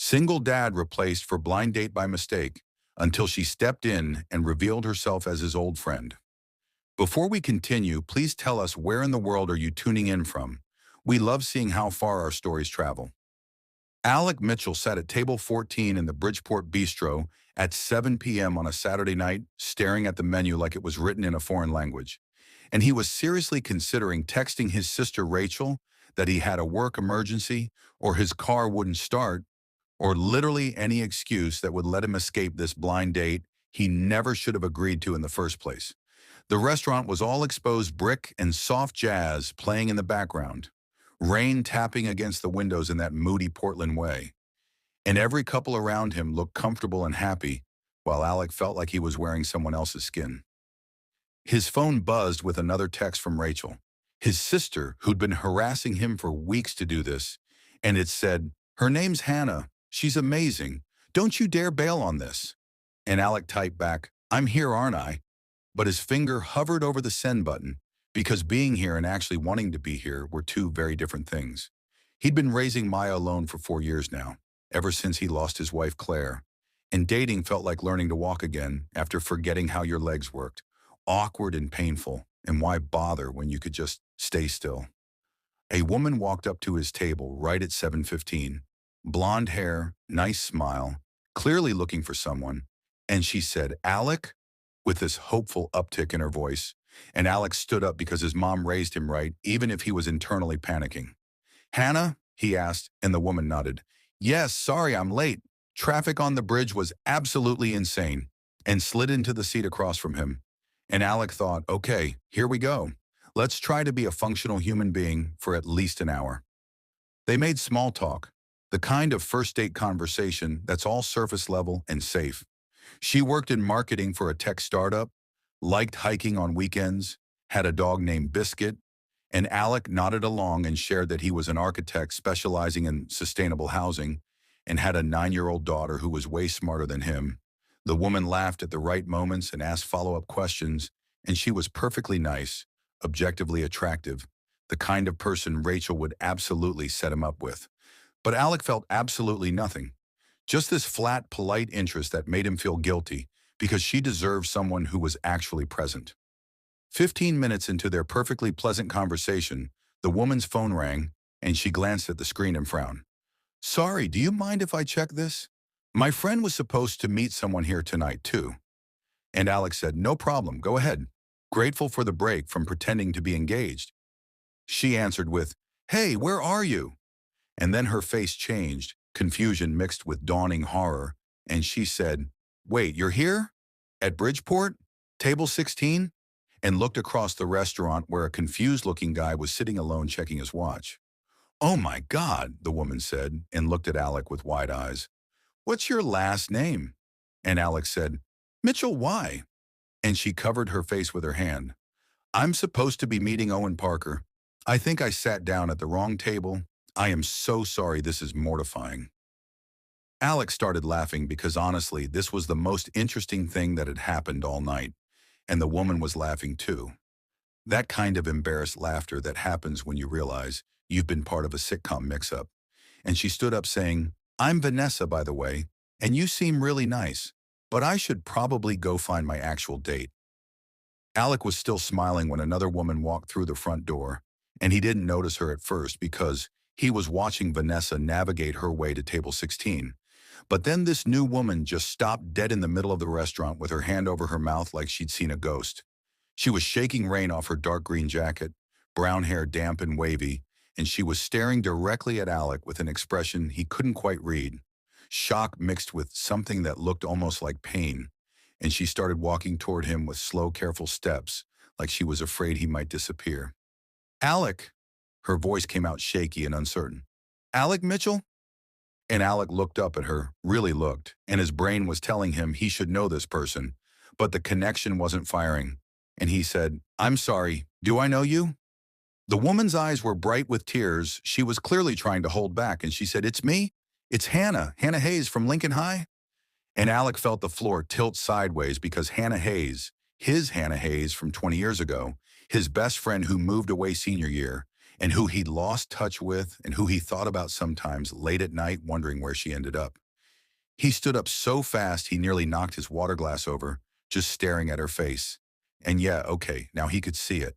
Single dad replaced for blind date by mistake until she stepped in and revealed herself as his old friend. Before we continue, please tell us where in the world are you tuning in from? We love seeing how far our stories travel. Alec Mitchell sat at table 14 in the Bridgeport Bistro at 7 p.m. on a Saturday night, staring at the menu like it was written in a foreign language. And he was seriously considering texting his sister Rachel that he had a work emergency, or his car wouldn't start, or literally any excuse that would let him escape this blind date he never should have agreed to in the first place. The restaurant was all exposed brick and soft jazz playing in the background, rain tapping against the windows in that moody Portland way. And every couple around him looked comfortable and happy, while Alec felt like he was wearing someone else's skin. His phone buzzed with another text from Rachel, his sister, who'd been harassing him for weeks to do this, and it said, "Her name's Hannah. She's amazing. Don't you dare bail on this." And Alec typed back, "I'm here, aren't I?" But his finger hovered over the send button, because being here and actually wanting to be here were two very different things. He'd been raising Maya alone for 4 years now, ever since he lost his wife Claire. And dating felt like learning to walk again after forgetting how your legs worked. Awkward and painful, and why bother when you could just stay still? A woman walked up to his table right at 7:15. Blonde hair, nice smile, clearly looking for someone. And she said, "Alec?" with this hopeful uptick in her voice. And Alex stood up because his mom raised him right, even if he was internally panicking. "Hannah?" he asked, and the woman nodded. "Yes, sorry I'm late. Traffic on the bridge was absolutely insane," and slid into the seat across from him. And Alec thought, okay, here we go. Let's try to be a functional human being for at least an hour. They made small talk, the kind of first date conversation that's all surface level and safe. She worked in marketing for a tech startup, liked hiking on weekends, had a dog named Biscuit, and Alec nodded along and shared that he was an architect specializing in sustainable housing and had a 9-year-old daughter who was way smarter than him. The woman laughed at the right moments and asked follow-up questions, and she was perfectly nice, objectively attractive, the kind of person Rachel would absolutely set him up with. But Alec felt absolutely nothing. Just this flat, polite interest that made him feel guilty because she deserved someone who was actually present. 15 minutes into their perfectly pleasant conversation, the woman's phone rang, and she glanced at the screen and frowned. "Sorry, do you mind if I check this? My friend was supposed to meet someone here tonight, too." And Alex said, "No problem, go ahead. Grateful for the break from pretending to be engaged." She answered with, "Hey, where are you?" And then her face changed, confusion mixed with dawning horror, and she said, "Wait, you're here? At Bridgeport? Table 16? And looked across the restaurant where a confused-looking guy was sitting alone checking his watch. "Oh my God," the woman said, and looked at Alec with wide eyes. "What's your last name?" And Alex said, "Mitchell, why?" And she covered her face with her hand. "I'm supposed to be meeting Owen Parker. I think I sat down at the wrong table. I am so sorry, this is mortifying." Alex started laughing because honestly, this was the most interesting thing that had happened all night. And the woman was laughing too. That kind of embarrassed laughter that happens when you realize you've been part of a sitcom mix-up. And she stood up saying, "I'm Vanessa, by the way, and you seem really nice, but I should probably go find my actual date." Alec was still smiling when another woman walked through the front door, and he didn't notice her at first because he was watching Vanessa navigate her way to table 16. But then this new woman just stopped dead in the middle of the restaurant with her hand over her mouth like she'd seen a ghost. She was shaking rain off her dark green jacket, brown hair damp and wavy, and she was staring directly at Alec with an expression he couldn't quite read. Shock mixed with something that looked almost like pain, and she started walking toward him with slow, careful steps, like she was afraid he might disappear. "Alec," her voice came out shaky and uncertain. "Alec Mitchell?" And Alec looked up at her, really looked, and his brain was telling him he should know this person, but the connection wasn't firing. And he said, "I'm sorry, do I know you?" The woman's eyes were bright with tears. She was clearly trying to hold back, and she said, "It's me. It's Hannah Hayes from Lincoln High." And Alec felt the floor tilt sideways because Hannah Hayes, his Hannah Hayes from 20 years ago, his best friend who moved away senior year, and who he'd lost touch with and who he thought about sometimes late at night wondering where she ended up. He stood up so fast he nearly knocked his water glass over, just staring at her face. And yeah, okay, now he could see it.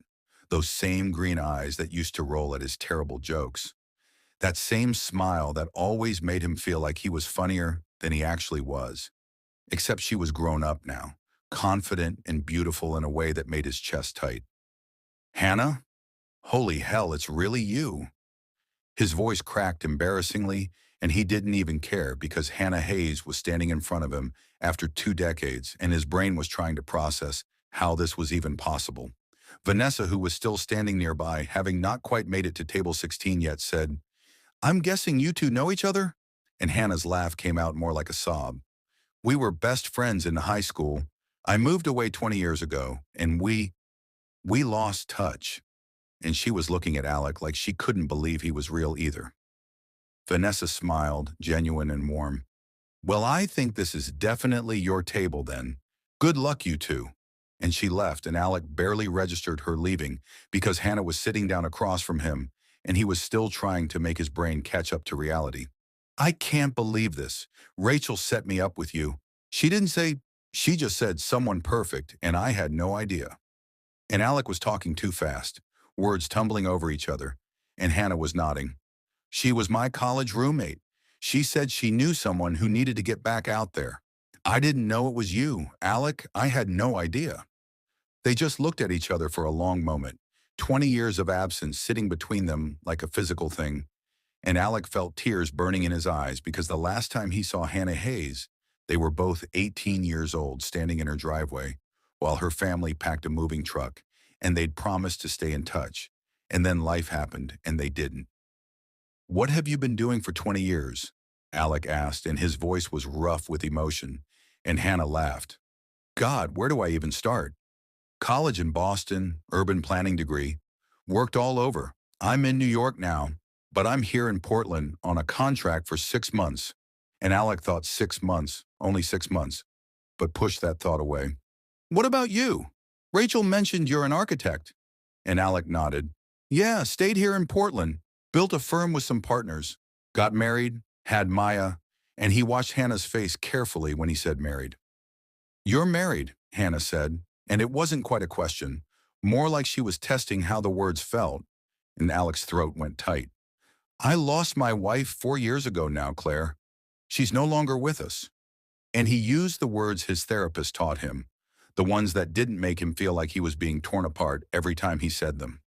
Those same green eyes that used to roll at his terrible jokes. That same smile that always made him feel like he was funnier than he actually was. Except she was grown up now, confident and beautiful in a way that made his chest tight. Hannah? Holy hell, it's really you. His voice cracked embarrassingly, and he didn't even care because Hannah Hayes was standing in front of him after 2 decades, and his brain was trying to process how this was even possible. Vanessa, who was still standing nearby, having not quite made it to table 16 yet, said, "I'm guessing you two know each other?" And Hannah's laugh came out more like a sob. "We were best friends in high school. I moved away 20 years ago, and we lost touch." And she was looking at Alec like she couldn't believe he was real either. Vanessa smiled, genuine and warm. "Well, I think this is definitely your table then. Good luck, you two." And she left, and Alec barely registered her leaving because Hannah was sitting down across from him, and he was still trying to make his brain catch up to reality. "I can't believe this. Rachel set me up with you. She didn't say, she just said someone perfect, and I had no idea." And Alec was talking too fast, words tumbling over each other, and Hannah was nodding. "She was my college roommate. She said she knew someone who needed to get back out there. I didn't know it was you, Alec. I had no idea." They just looked at each other for a long moment, 20 years of absence sitting between them like a physical thing. And Alec felt tears burning in his eyes because the last time he saw Hannah Hayes, they were both 18 years old standing in her driveway while her family packed a moving truck, and they'd promised to stay in touch. And then life happened, and they didn't. "What have you been doing for 20 years?" Alec asked, and his voice was rough with emotion. And Hannah laughed. "God, where do I even start? College in Boston, urban planning degree. Worked all over. I'm in New York now, but I'm here in Portland on a contract for 6 months." And Alec thought 6 months, only 6 months, but pushed that thought away. "What about you? Rachel mentioned you're an architect." And Alec nodded. "Yeah, stayed here in Portland, built a firm with some partners, got married, had Maya," and he watched Hannah's face carefully when he said married. "You're married," Hannah said, and it wasn't quite a question, more like she was testing how the words felt, and Alec's throat went tight. "I lost my wife 4 years ago now, Claire. She's no longer with us." And he used the words his therapist taught him, the ones that didn't make him feel like he was being torn apart every time he said them.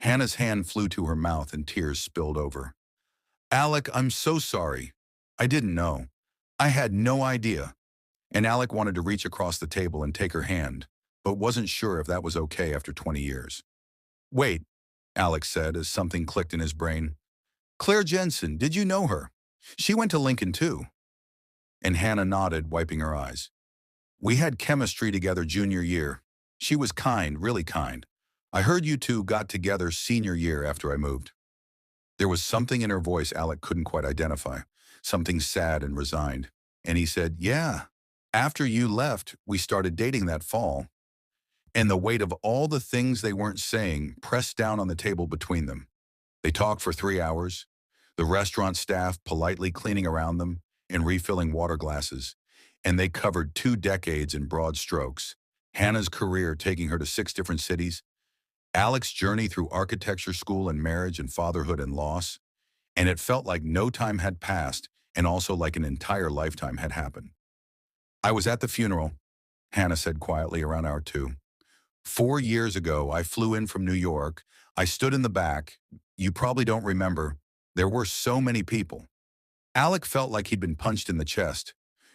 Hannah's hand flew to her mouth and tears spilled over. "Alec, I'm so sorry. I didn't know. I had no idea." And Alec wanted to reach across the table and take her hand, but wasn't sure if that was okay after 20 years. "Wait," Alec said as something clicked in his brain. "Claire Jensen, did you know her? She went to Lincoln too." And Hannah nodded, wiping her eyes. "We had chemistry together junior year. She was kind, really kind. I heard you two got together senior year after I moved." There was something in her voice Alec couldn't quite identify, something sad and resigned. And he said, "Yeah, after you left, we started dating that fall." And the weight of all the things they weren't saying pressed down on the table between them. They talked for 3 hours, the restaurant staff politely cleaning around them and refilling water glasses, and they covered 2 decades in broad strokes. Hannah's career taking her to 6 different cities, Alec's journey through architecture school and marriage and fatherhood and loss, and it felt like no time had passed and also like an entire lifetime had happened. "I was at the funeral," Hannah said quietly around hour 2. 4 years ago, I flew in from New York. I stood in the back. You probably don't remember. There were so many people." Alec felt like he'd been punched in the chest.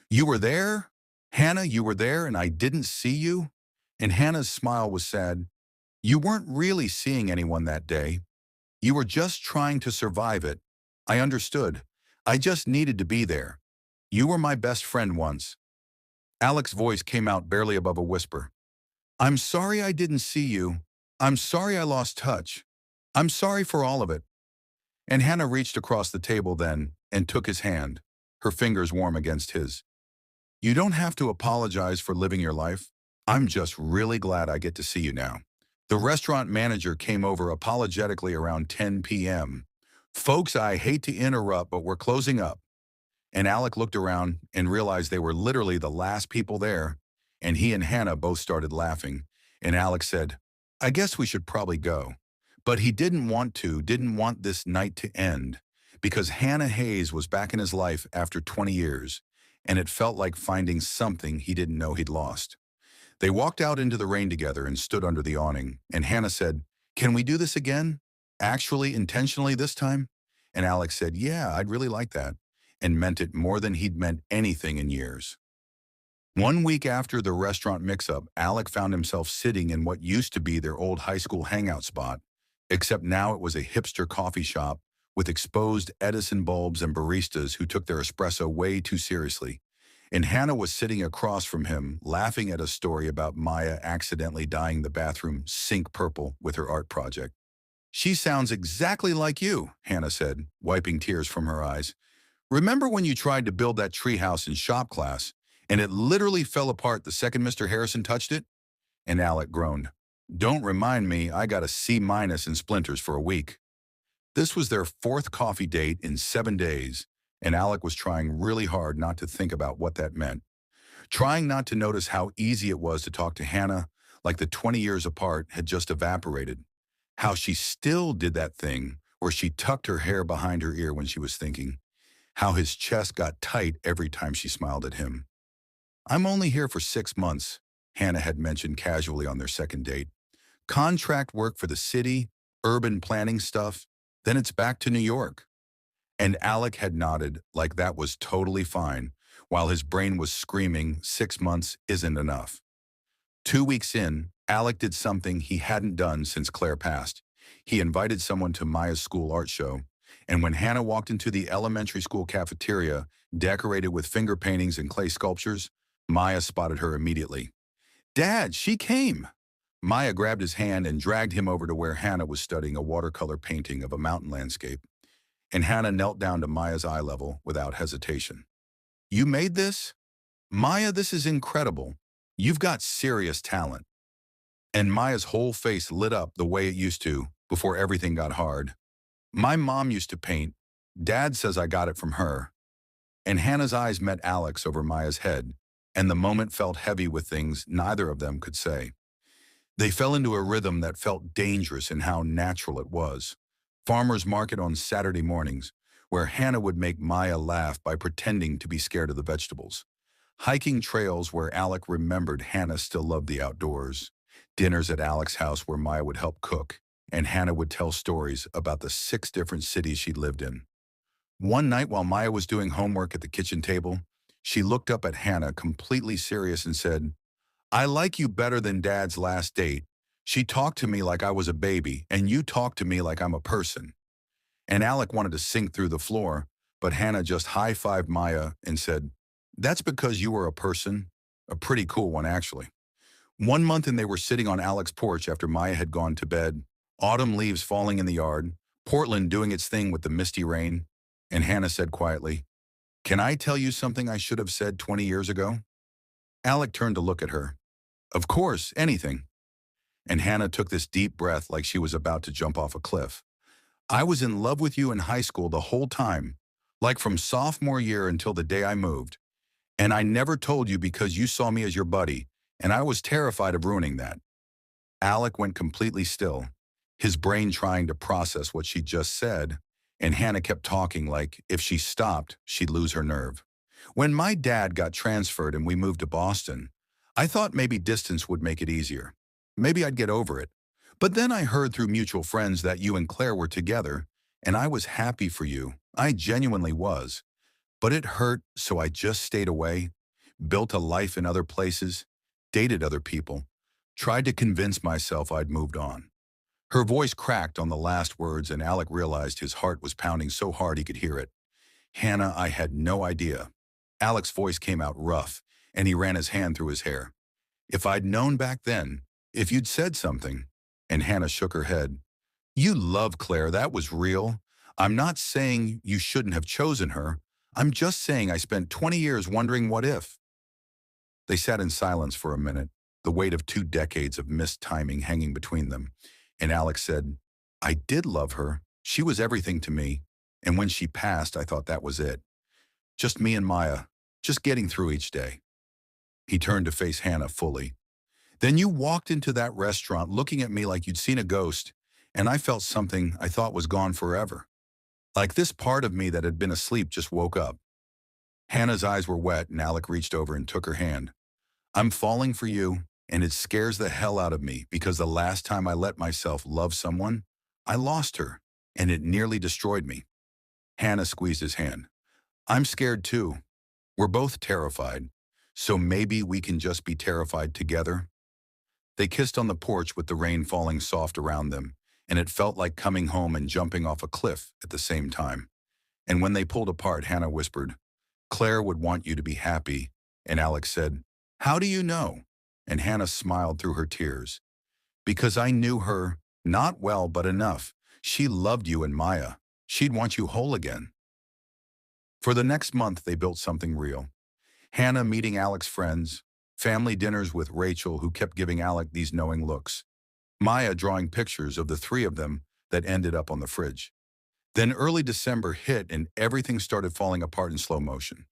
"You were there? Hannah, you were there and I didn't see you?" And Hannah's smile was sad. "You weren't really seeing anyone that day. You were just trying to survive it. I understood. I just needed to be there. You were my best friend once." Alec's voice came out barely above a whisper. "I'm sorry I didn't see you. I'm sorry I lost touch. I'm sorry for all of it." And Hannah reached across the table then and took his hand, her fingers warm against his. "You don't have to apologize for living your life. I'm just really glad I get to see you now." The restaurant manager came over apologetically around 10 p.m. Folks, I hate to interrupt, but we're closing up. And Alec looked around and realized they were literally the last people there, and he and Hannah both started laughing. And Alec said, I guess we should probably go. But he didn't want this night to end, because Hannah Hayes was back in his life after 20 years, and it felt like finding something he didn't know he'd lost. They walked out into the rain together and stood under the awning, and Hannah said, Can we do this again? Actually, intentionally this time? And Alex said, Yeah, I'd really like that, and meant it more than he'd meant anything in years. One week after the restaurant mix-up, Alec found himself sitting in what used to be their old high school hangout spot, except now it was a hipster coffee shop with exposed Edison bulbs and baristas who took their espresso way too seriously. And Hannah was sitting across from him, laughing at a story about Maya accidentally dyeing the bathroom sink purple with her art project. She sounds exactly like you, Hannah said, wiping tears from her eyes. Remember when you tried to build that treehouse in shop class, and it literally fell apart the second Mr. Harrison touched it? And Alec groaned. Don't remind me, I got a C- in splinters for a week. This was their fourth coffee date in 7 days, and Alec was trying really hard not to think about what that meant. Trying not to notice how easy it was to talk to Hannah, like the 20 years apart had just evaporated. How she still did that thing where she tucked her hair behind her ear when she was thinking. How his chest got tight every time she smiled at him. I'm only here for 6 months, Hannah had mentioned casually on their second date. Contract work for the city, urban planning stuff, then it's back to New York. And Alec had nodded like that was totally fine, while his brain was screaming 6 months isn't enough. 2 weeks in, Alec did something he hadn't done since Claire passed. He invited someone to Maya's school art show, and when Hannah walked into the elementary school cafeteria, decorated with finger paintings and clay sculptures, Maya spotted her immediately. Dad, she came! Maya grabbed his hand and dragged him over to where Hannah was studying a watercolor painting of a mountain landscape, and Hannah knelt down to Maya's eye level without hesitation. You made this? Maya, this is incredible. You've got serious talent. And Maya's whole face lit up the way it used to before everything got hard. My mom used to paint. Dad says I got it from her. And Hannah's eyes met Alex over Maya's head, and the moment felt heavy with things neither of them could say. They fell into a rhythm that felt dangerous in how natural it was. Farmer's market on Saturday mornings, where Hannah would make Maya laugh by pretending to be scared of the vegetables. Hiking trails where Alec remembered Hannah still loved the outdoors. Dinners at Alec's house where Maya would help cook, and Hannah would tell stories about the 6 different cities she'd lived in. One night while Maya was doing homework at the kitchen table, she looked up at Hannah completely serious and said, I like you better than Dad's last date. She talked to me like I was a baby, and you talked to me like I'm a person. And Alec wanted to sink through the floor, but Hannah just high-fived Maya and said, That's because you were a person. A pretty cool one, actually. 1 month and they were sitting on Alec's porch after Maya had gone to bed, autumn leaves falling in the yard, Portland doing its thing with the misty rain, and Hannah said quietly, Can I tell you something I should have said 20 years ago? Alec turned to look at her. Of course, anything. And Hannah took this deep breath like she was about to jump off a cliff. I was in love with you in high school the whole time, like from sophomore year until the day I moved. And I never told you because you saw me as your buddy, and I was terrified of ruining that. Alec went completely still, his brain trying to process what she just said, and Hannah kept talking like if she stopped, she'd lose her nerve. When my dad got transferred and we moved to Boston, I thought maybe distance would make it easier. Maybe I'd get over it. But then I heard through mutual friends that you and Claire were together, and I was happy for you. I genuinely was. But it hurt, so I just stayed away, built a life in other places, dated other people, tried to convince myself I'd moved on. Her voice cracked on the last words, and Alec realized his heart was pounding so hard he could hear it. Hannah, I had no idea. Alec's voice came out rough, and he ran his hand through his hair. If I'd known back then, if you'd said something. And Hannah shook her head. You loved Claire, that was real. I'm not saying you shouldn't have chosen her. I'm just saying I spent 20 years wondering what if. They sat in silence for a minute, the weight of 2 decades of missed timing hanging between them. And Alex said, I did love her. She was everything to me. And when she passed, I thought that was it. Just me and Maya, just getting through each day. He turned to face Hannah fully. Then you walked into that restaurant looking at me like you'd seen a ghost, and I felt something I thought was gone forever. Like this part of me that had been asleep just woke up. Hannah's eyes were wet, and Alec reached over and took her hand. I'm falling for you, and it scares the hell out of me because the last time I let myself love someone, I lost her, and it nearly destroyed me. Hannah squeezed his hand. I'm scared too. We're both terrified. So maybe we can just be terrified together? They kissed on the porch with the rain falling soft around them, and it felt like coming home and jumping off a cliff at the same time. And when they pulled apart, Hannah whispered, Claire would want you to be happy. And Alex said, how do you know? And Hannah smiled through her tears. Because I knew her, not well, but enough. She loved you and Maya. She'd want you whole again. For the next month, they built something real. Hannah meeting Alex's friends, family dinners with Rachel, who kept giving Alec these knowing looks. Maya drawing pictures of the three of them that ended up on the fridge. Then early December hit and everything started falling apart in slow motion.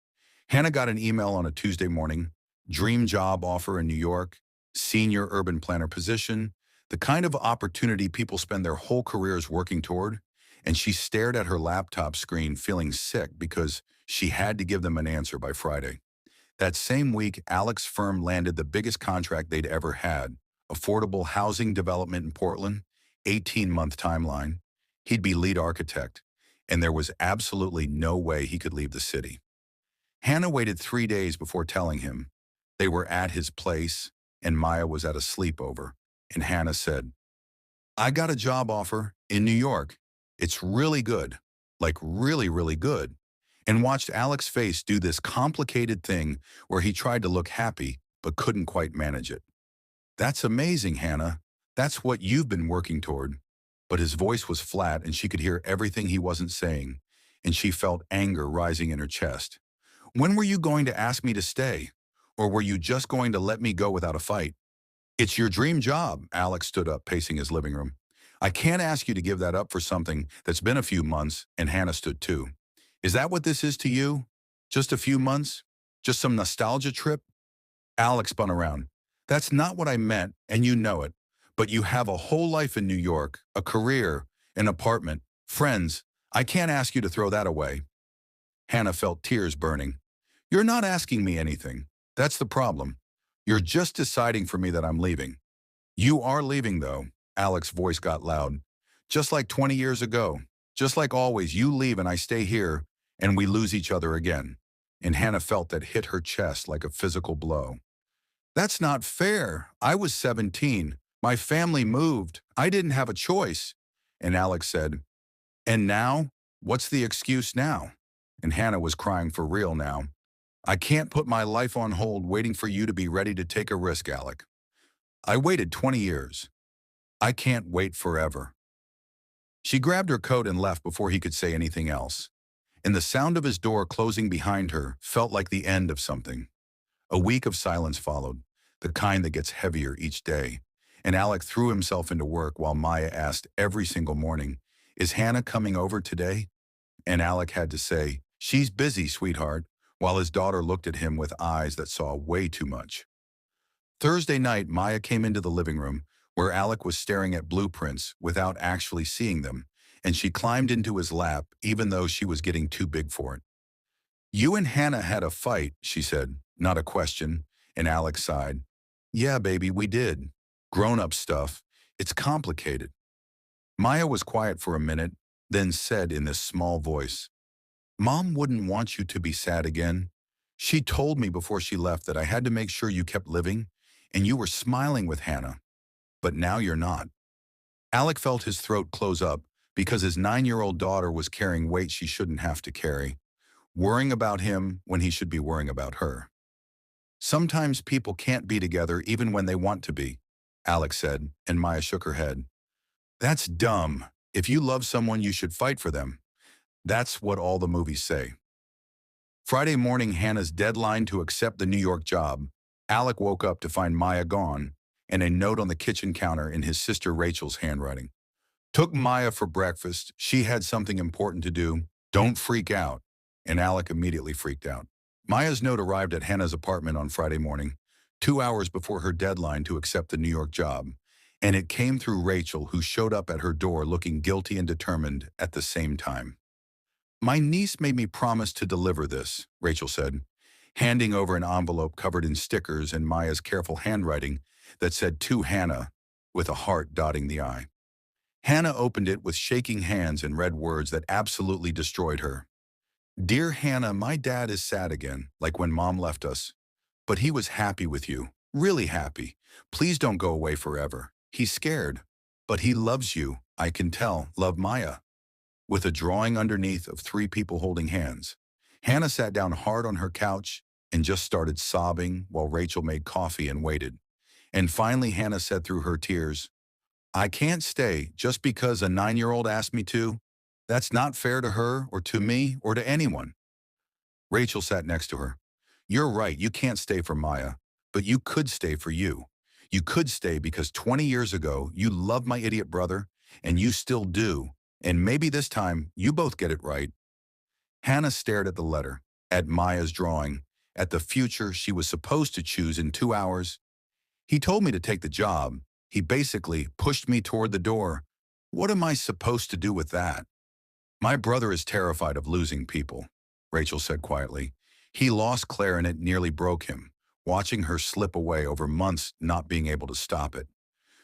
Hannah got an email on a Tuesday morning, dream job offer in New York, senior urban planner position, the kind of opportunity people spend their whole careers working toward, and she stared at her laptop screen feeling sick because she had to give them an answer by Friday. That same week, Alex's firm landed the biggest contract they'd ever had, affordable housing development in Portland, 18-month timeline. He'd be lead architect, and there was absolutely no way he could leave the city. Hannah waited 3 days before telling him. They were at his place, and Maya was at a sleepover, and Hannah said, I got a job offer in New York. It's really good, like really, really good. And watched Alex's face do this complicated thing where he tried to look happy but couldn't quite manage it. That's amazing, Hannah. That's what you've been working toward. But his voice was flat and she could hear everything he wasn't saying, and she felt anger rising in her chest. When were you going to ask me to stay? Or were you just going to let me go without a fight? It's your dream job, Alex stood up, pacing his living room. I can't ask you to give that up for something that's been a few months, and Hannah stood too. Is that what this is to you? Just a few months? Just some nostalgia trip? Alex spun around. That's not what I meant, and you know it. But you have a whole life in New York, a career, an apartment, friends. I can't ask you to throw that away. Hannah felt tears burning. You're not asking me anything. That's the problem. You're just deciding for me that I'm leaving. You are leaving, though. Alex's voice got loud. Just like 20 years ago. Just like always, you leave and I stay here, and we lose each other again. And Hannah felt that hit her chest like a physical blow. That's not fair. I was 17. My family moved. I didn't have a choice. And Alex said, and now? What's the excuse now? And Hannah was crying for real now. I can't put my life on hold waiting for you to be ready to take a risk, Alec. I waited 20 years. I can't wait forever. She grabbed her coat and left before he could say anything else. And the sound of his door closing behind her felt like the end of something. A week of silence followed, the kind that gets heavier each day. And Alec threw himself into work while Maya asked every single morning, is Hannah coming over today? And Alec had to say, she's busy, sweetheart, while his daughter looked at him with eyes that saw way too much. Thursday night, Maya came into the living room, where Alec was staring at blueprints without actually seeing them, and she climbed into his lap even though she was getting too big for it. You and Hannah had a fight, she said, not a question, and Alec sighed. Yeah, baby, we did. Grown-up stuff. It's complicated. Maya was quiet for a minute, then said in this small voice, Mom wouldn't want you to be sad again. She told me before she left that I had to make sure you kept living, and you were smiling with Hannah. But now you're not. Alec felt his throat close up because his 9-year-old daughter was carrying weight she shouldn't have to carry, worrying about him when he should be worrying about her. Sometimes people can't be together even when they want to be, Alec said, and Maya shook her head. That's dumb. If you love someone, you should fight for them. That's what all the movies say. Friday morning, Hannah's deadline to accept the New York job. Alec woke up to find Maya gone and a note on the kitchen counter in his sister Rachel's handwriting. Took Maya for breakfast. She had something important to do. Don't freak out. And Alec immediately freaked out. Maya's note arrived at Hannah's apartment on Friday morning, 2 hours before her deadline to accept the New York job. And it came through Rachel, who showed up at her door looking guilty and determined at the same time. My niece made me promise to deliver this, Rachel said, handing over an envelope covered in stickers and Maya's careful handwriting that said to Hannah, with a heart dotting the I. Hannah opened it with shaking hands and read words that absolutely destroyed her. Dear Hannah, my dad is sad again, like when Mom left us. But he was happy with you, really happy. Please don't go away forever. He's scared. But he loves you, I can tell. Love, Maya. With a drawing underneath of three people holding hands. Hannah sat down hard on her couch and just started sobbing while Rachel made coffee and waited. And finally Hannah said through her tears, I can't stay just because a 9-year-old asked me to. That's not fair to her or to me or to anyone. Rachel sat next to her. You're right, you can't stay for Maya, but you could stay for you. You could stay because 20 years ago, you loved my idiot brother, and you still do, and maybe this time, you both get it right. Hannah stared at the letter, at Maya's drawing, at the future she was supposed to choose in 2 hours. He told me to take the job. He basically pushed me toward the door. What am I supposed to do with that? My brother is terrified of losing people, Rachel said quietly. He lost Claire and it nearly broke him, watching her slip away over months not being able to stop it.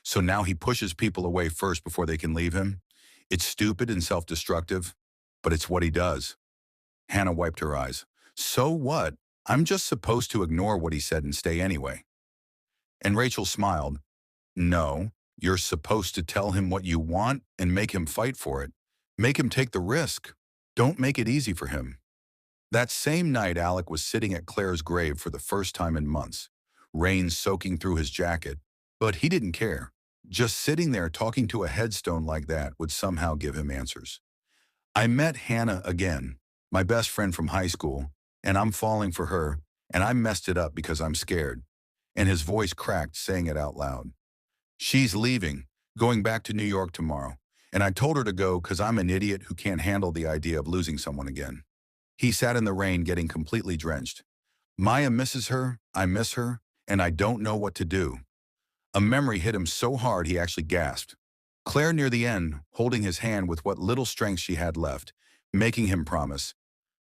So now he pushes people away first before they can leave him. It's stupid and self-destructive, but it's what he does. Hannah wiped her eyes. So what? I'm just supposed to ignore what he said and stay anyway. And Rachel smiled. No, you're supposed to tell him what you want and make him fight for it. Make him take the risk. Don't make it easy for him. That same night, Alec was sitting at Claire's grave for the first time in months, rain soaking through his jacket, but he didn't care. Just sitting there talking to a headstone like that would somehow give him answers. I met Hannah again, my best friend from high school, and I'm falling for her, and I messed it up because I'm scared. And his voice cracked, saying it out loud. She's leaving, going back to New York tomorrow, and I told her to go because I'm an idiot who can't handle the idea of losing someone again. He sat in the rain getting completely drenched. Maya misses her, I miss her, and I don't know what to do. A memory hit him so hard he actually gasped. Claire near the end, holding his hand with what little strength she had left, making him promise.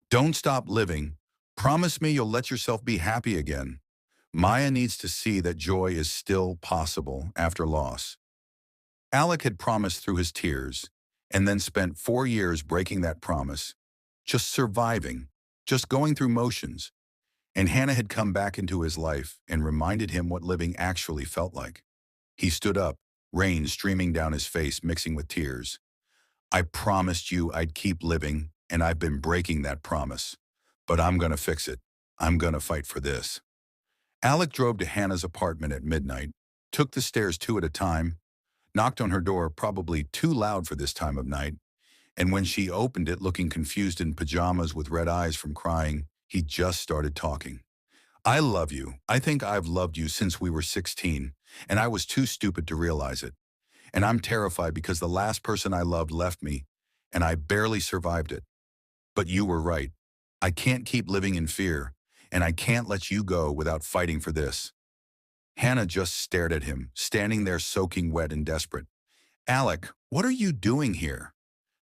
Don't stop living. Promise me you'll let yourself be happy again. Maya needs to see that joy is still possible after loss. Alec had promised through his tears, and then spent 4 years breaking that promise, just surviving, just going through motions. And Hannah had come back into his life and reminded him what living actually felt like. He stood up, rain streaming down his face mixing with tears. I promised you I'd keep living, and I've been breaking that promise. But I'm gonna fix it. I'm gonna fight for this. Alec drove to Hannah's apartment at midnight, took the stairs 2 at a time, knocked on her door probably too loud for this time of night, and when she opened it looking confused in pajamas with red eyes from crying, he just started talking. I love you. I think I've loved you since we were 16, and I was too stupid to realize it. And I'm terrified because the last person I loved left me, and I barely survived it. But you were right. I can't keep living in fear, and I can't let you go without fighting for this. Hannah just stared at him, standing there soaking wet and desperate. Alec, what are you doing here?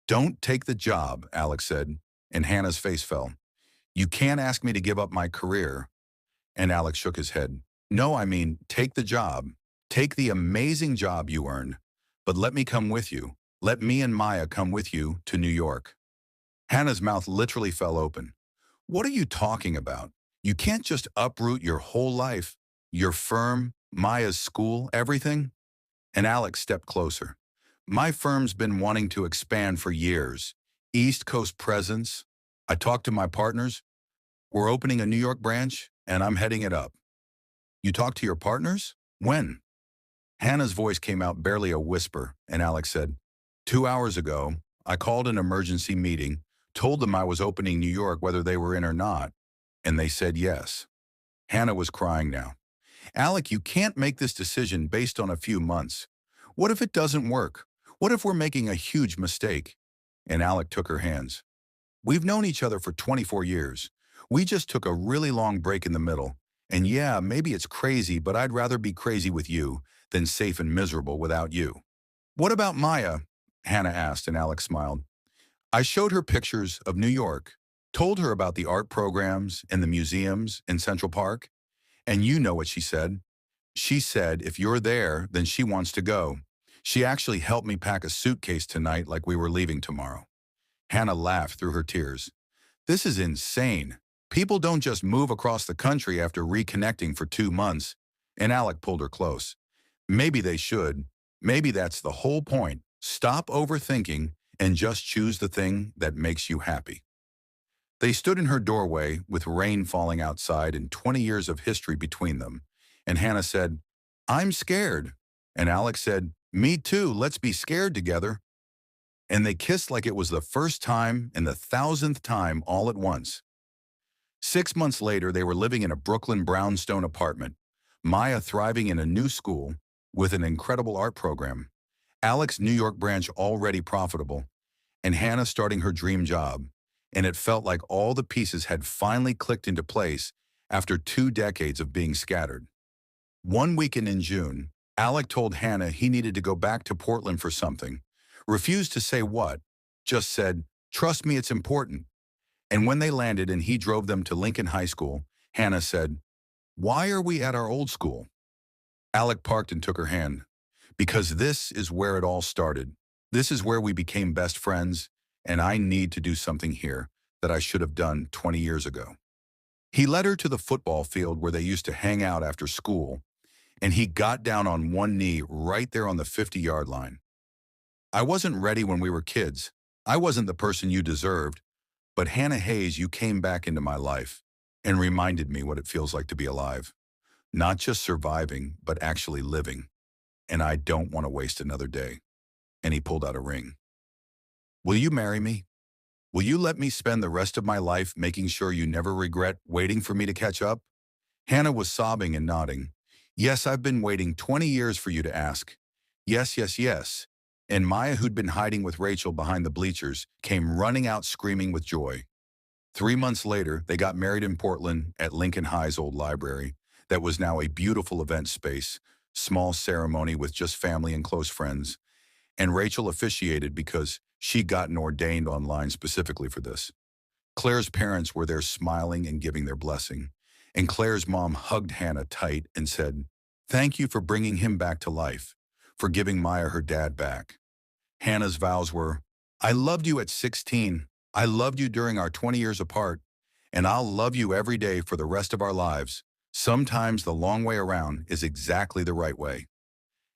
Don't take the job, Alec said, and Hannah's face fell. You can't ask me to give up my career. And Alec shook his head. No, I mean, take the job. Take the amazing job you earned. But let me come with you. Let me and Maya come with you to New York. Hannah's mouth literally fell open. What are you talking about? You can't just uproot your whole life, your firm, Maya's school, everything? And Alex stepped closer. My firm's been wanting to expand for years. East Coast presence. I talked to my partners. We're opening a New York branch, and I'm heading it up. You talked to your partners? When? Hannah's voice came out barely a whisper, and Alex said, 2 hours ago, I called an emergency meeting, told them I was opening New York whether they were in or not, and they said yes. Hannah was crying now. Alec, you can't make this decision based on a few months. What if it doesn't work? What if we're making a huge mistake? And Alec took her hands. We've known each other for 24 years. We just took a really long break in the middle. And yeah, maybe it's crazy, but I'd rather be crazy with you than safe and miserable without you. What about Maya? Hannah asked, and Alex smiled. I showed her pictures of New York, told her about the art programs and the museums in Central Park, and you know what she said. She said, if you're there, then she wants to go. She actually helped me pack a suitcase tonight like we were leaving tomorrow. Hannah laughed through her tears. This is insane. People don't just move across the country after reconnecting for 2 months. And Alec pulled her close. Maybe they should. Maybe that's the whole point. Stop overthinking and just choose the thing that makes you happy. They stood in her doorway with rain falling outside and 20 years of history between them. And Hannah said, I'm scared. And Alex said, me too, let's be scared together. And they kissed like it was the first time and the 1,000th time all at once. 6 months later, they were living in a Brooklyn brownstone apartment, Maya thriving in a new school with an incredible art program, Alex's New York branch already profitable, and Hannah starting her dream job. And it felt like all the pieces had finally clicked into place after 2 decades of being scattered. One weekend in June, Alec told Hannah he needed to go back to Portland for something, refused to say what, just said, trust me, it's important. And when they landed and he drove them to Lincoln High School, Hannah said, why are we at our old school? Alec parked and took her hand. Because this is where it all started. This is where we became best friends, and I need to do something here that I should have done 20 years ago. He led her to the football field where they used to hang out after school, and he got down on one knee right there on the 50-yard line. I wasn't ready when we were kids. I wasn't the person you deserved, but Hannah Hayes, you came back into my life and reminded me what it feels like to be alive. Not just surviving, but actually living. And I don't want to waste another day. And he pulled out a ring. Will you marry me? Will you let me spend the rest of my life making sure you never regret waiting for me to catch up? Hannah was sobbing and nodding. Yes, I've been waiting 20 years for you to ask. Yes, yes, yes. And Maya, who'd been hiding with Rachel behind the bleachers, came running out screaming with joy. 3 months later, they got married in Portland at Lincoln High's old library that was now a beautiful event space, small ceremony with just family and close friends. And Rachel officiated because she'd gotten ordained online specifically for this. Claire's parents were there smiling and giving their blessing. And Claire's mom hugged Hannah tight and said, thank you for bringing him back to life, for giving Maya her dad back. Hannah's vows were, I loved you at 16. I loved you during our 20 years apart. And I'll love you every day for the rest of our lives. Sometimes the long way around is exactly the right way.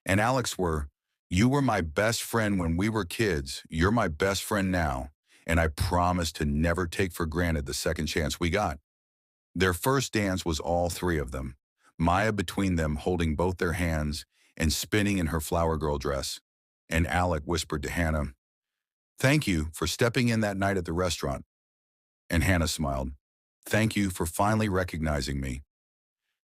And Alex were, you were my best friend when we were kids. You're my best friend now. And I promise to never take for granted the second chance we got. Their first dance was all three of them, Maya between them holding both their hands and spinning in her flower girl dress. And Alec whispered to Hannah, thank you for stepping in that night at the restaurant. And Hannah smiled, thank you for finally recognizing me.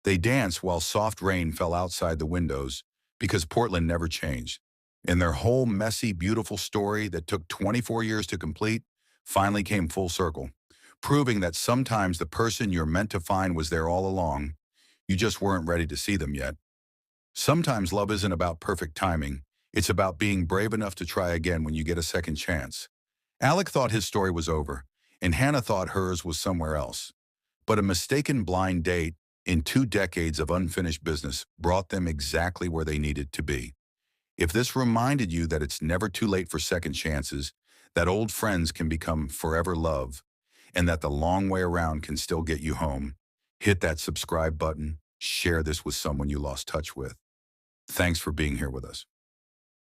They danced while soft rain fell outside the windows because Portland never changed. And their whole messy, beautiful story that took 24 years to complete finally came full circle, proving that sometimes the person you're meant to find was there all along. You just weren't ready to see them yet. Sometimes love isn't about perfect timing. It's about being brave enough to try again when you get a second chance. Alec thought his story was over, and Hannah thought hers was somewhere else. But a mistaken blind date in 2 decades of unfinished business brought them exactly where they needed to be. If this reminded you that it's never too late for second chances, that old friends can become forever love, and that the long way around can still get you home, hit that subscribe button, share this with someone you lost touch with. Thanks for being here with us.